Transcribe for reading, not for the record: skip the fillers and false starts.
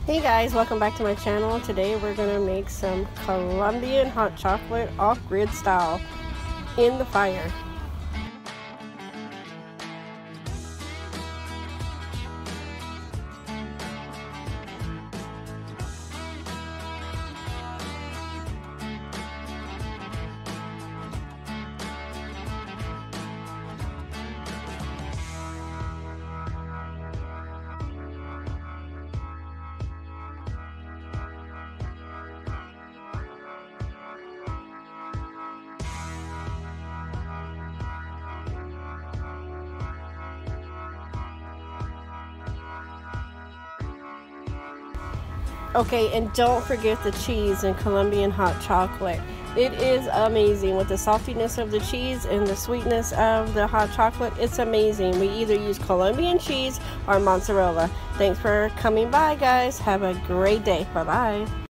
Hey guys, welcome back to my channel. Today we're gonna make some Colombian hot chocolate off-grid style in the fire. Okay, and don't forget the cheese and Colombian hot chocolate. It is amazing with the saltiness of the cheese and the sweetness of the hot chocolate. It's amazing. We either use Colombian cheese or mozzarella. Thanks for coming by, guys. Have a great day. Bye-bye.